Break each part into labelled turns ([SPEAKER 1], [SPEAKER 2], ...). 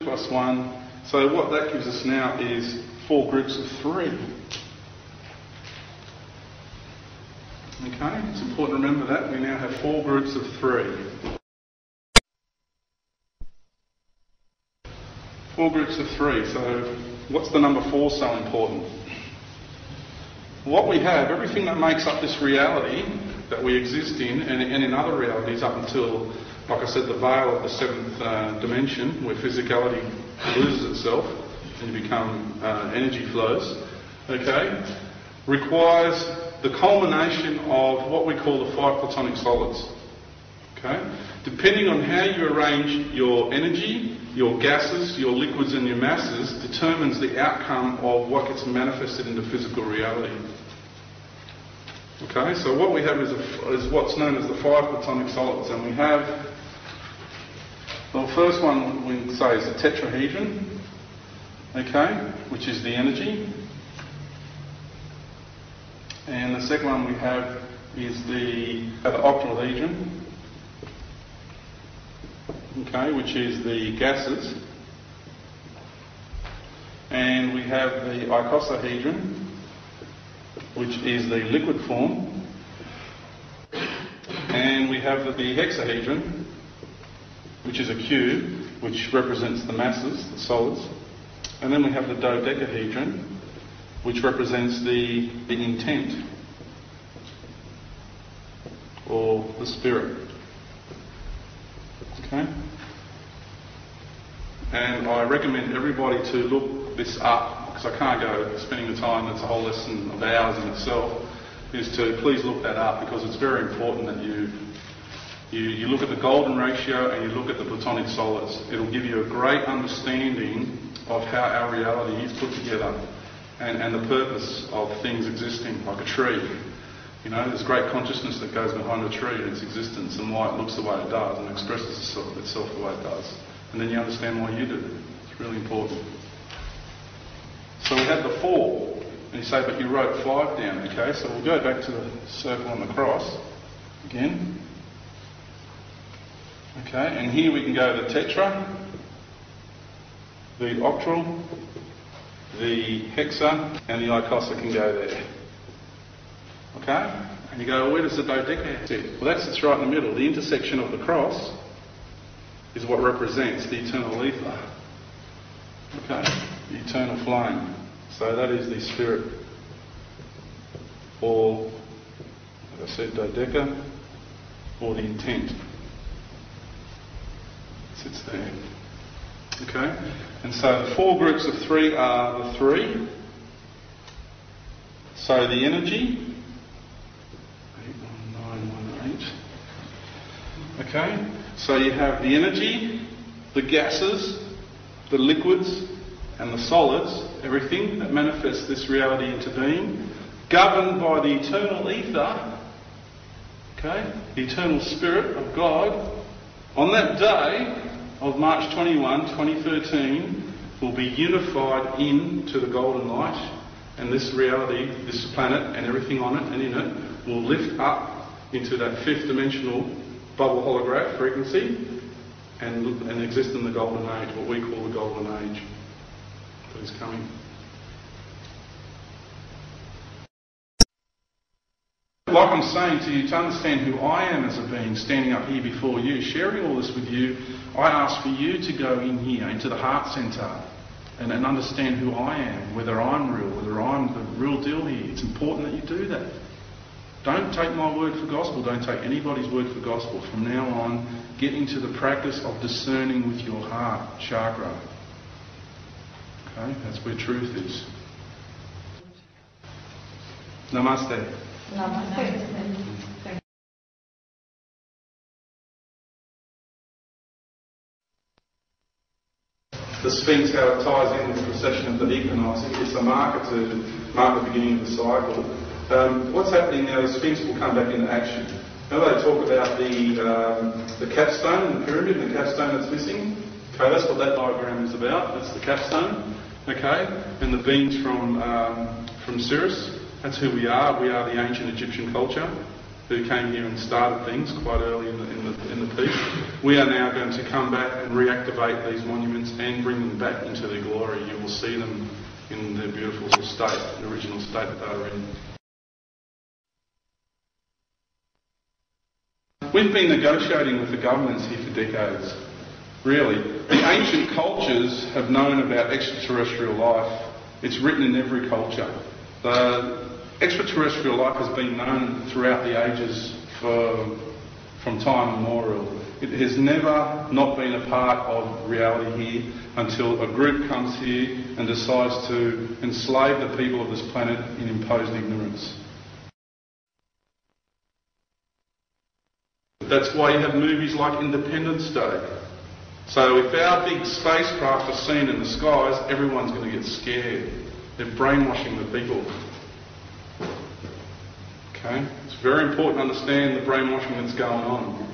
[SPEAKER 1] plus 1. So what that gives us now is 4 groups of 3. Okay, it's important to remember that. We now have 4 groups of 3. 4 groups of 3. So what's the number 4 so important? What we have, everything that makes up this reality that we exist in, and in other realities up until, like I said, the veil of the 7th dimension, where physicality loses itself and you become energy flows, okay, requires the culmination of what we call the 5 platonic solids. Okay? Depending on how you arrange your energy, your gases, your liquids and your masses, determines the outcome of what gets manifested into physical reality. Okay, so what we have is what's known as the 5 platonic solids, and we have, the first one we say is the tetrahedron, okay, which is the energy, and the second one we have is the octahedron, okay, which is the gases, and we have the icosahedron, which is the liquid form, and we have the hexahedron, which is a cube, which represents the masses, the solids, and then we have the dodecahedron, which represents the intent, or the spirit. Okay? And I recommend everybody to look this up, because I can't go spending the time, that's a whole lesson of ours in itself, is to please look that up, because it's very important that you look at the golden ratio and you look at the platonic solids. It'll give you a great understanding of how our reality is put together and the purpose of things existing, like a tree. You know, there's great consciousness that goes behind a tree and its existence and why it looks the way it does and expresses itself the way it does. And then you understand why you do. It's really important. So we had the 4, and you say, but you wrote 5 down, okay? So we'll go back to the circle and the cross again. Okay, and here we can go the tetra, the octal, the hexa, and the icosa can go there. Okay? And you go, well, where does the dodeca sit? Well, that sits right in the middle. The intersection of the cross is what represents the eternal ether. Okay? The eternal flame. So that is the spirit. Or, as I said, dodeca, or the intent. Sits there. Okay? And so the 4 groups of 3 are the 3. So the energy, 81918. Okay? So you have the energy, the gases, the liquids, and the solids, everything that manifests this reality into being, governed by the eternal ether, okay, the eternal spirit of God. On that day of March 21, 2013, will be unified into the golden light, and this reality, this planet and everything on it and in it, will lift up into that 5th dimensional bubble holograph frequency and exist in the golden age, what we call the golden age that is coming. Like I'm saying to you, to understand who I am as a being standing up here before you, sharing all this with you, I ask for you to go in here, into the heart centre, and understand who I am, whether I'm real, whether I'm the real deal here. It's important that you do that. Don't take my word for gospel, don't take anybody's word for gospel. From now on, get into the practice of discerning with your heart, chakra. Okay, that's where truth is. Namaste.
[SPEAKER 2] Namaste.
[SPEAKER 1] The Sphinx, how it ties in with the precession of the equinox, it's a marker to mark the beginning of the cycle. What's happening now, the Sphinx will come back into action. Now they talk about the capstone, the pyramid, and the capstone that's missing. Okay, that's what that diagram is about. That's the capstone. Okay, and the beings from Sirius. That's who we are. We are the ancient Egyptian culture who came here and started things quite early in the piece. we are now going to come back and reactivate these monuments and bring them back into their glory. You will see them in their beautiful state, the original state that they were in. We've been negotiating with the governments here for decades. Really. The ancient cultures have known about extraterrestrial life. It's written in every culture. The extraterrestrial life has been known throughout the ages from time immemorial. It has never not been a part of reality here until a group comes here and decides to enslave the people of this planet in imposed ignorance. That's why you have movies like Independence Day. So if our big spacecraft are seen in the skies, everyone's going to get scared. They're brainwashing the people. Okay? It's very important to understand the brainwashing that's going on.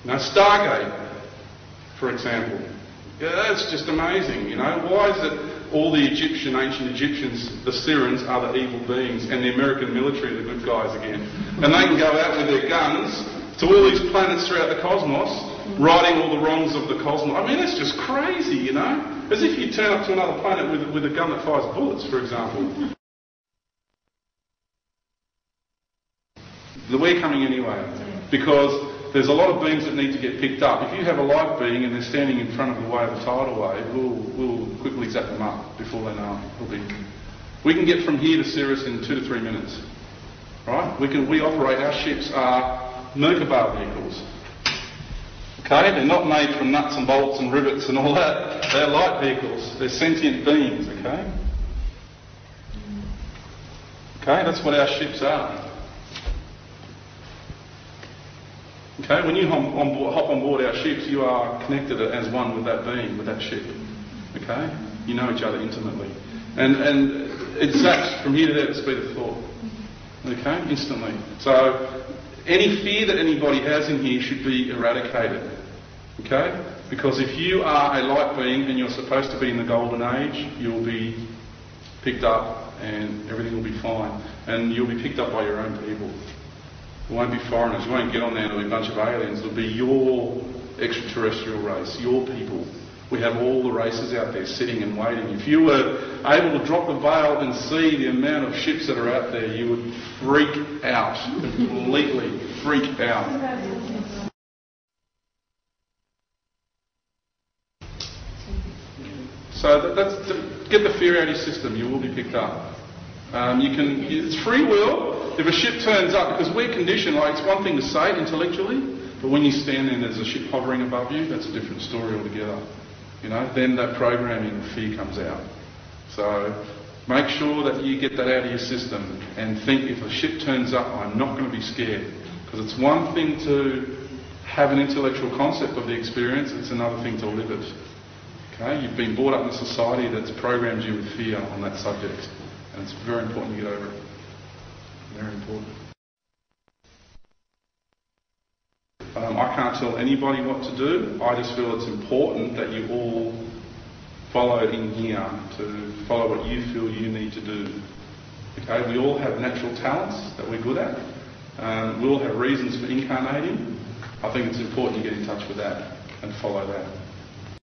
[SPEAKER 1] Now, Stargate, for example. Yeah, that's just amazing, you know. Why is it all the ancient Egyptians, the Sirens, are the evil beings, and the American military are the good guys again? And they can go out with their guns to all these planets throughout the cosmos, righting all the wrongs of the cosmos. I mean, that's just crazy, you know? As if you turn up to another planet with a gun that fires bullets, for example. We're coming anyway, because there's a lot of beings that need to get picked up. If you have a light being and they're standing in front of the wave, the tidal wave, we'll quickly zap them up before they know it. We can get from here to Sirius in 2 to 3 minutes. Right? We operate, our ships are Merkaba vehicles. Okay? They're not made from nuts and bolts and rivets and all that. They're light vehicles. They're sentient beings, okay? Okay, that's what our ships are. Okay, when you hop on board our ships, you are connected as one with that being, with that ship. Okay? You know each other intimately. And it zaps from here to there at the speed of thought. Okay? Instantly. So any fear that anybody has in here should be eradicated. Okay? Because if you are a light being and you're supposed to be in the golden age, you'll be picked up and everything will be fine. And you'll be picked up by your own people. It won't be foreigners. You won't get on there and it'll be a bunch of aliens. It'll be your extraterrestrial race, your people. We have all the races out there sitting and waiting. If you were able to drop the veil and see the amount of ships that are out there, you would freak out. Completely freak out. So get the fear out of your system. You will be picked up. It's free will. If a ship turns up, because we're conditioned, like it's one thing to say it intellectually, but when you stand there and there's a ship hovering above you, that's a different story altogether. You know, then that programming of fear comes out. So make sure that you get that out of your system and think, if a ship turns up, I'm not going to be scared. Because it's one thing to have an intellectual concept of the experience, it's another thing to live it. Okay? You've been brought up in a society that's programmed you with fear on that subject. And it's very important you get over it. Very important. I can't tell anybody what to do. I just feel it's important that you all follow in here to follow what you feel you need to do. Okay, we all have natural talents that we're good at. We all have reasons for incarnating. I think it's important you get in touch with that and follow that.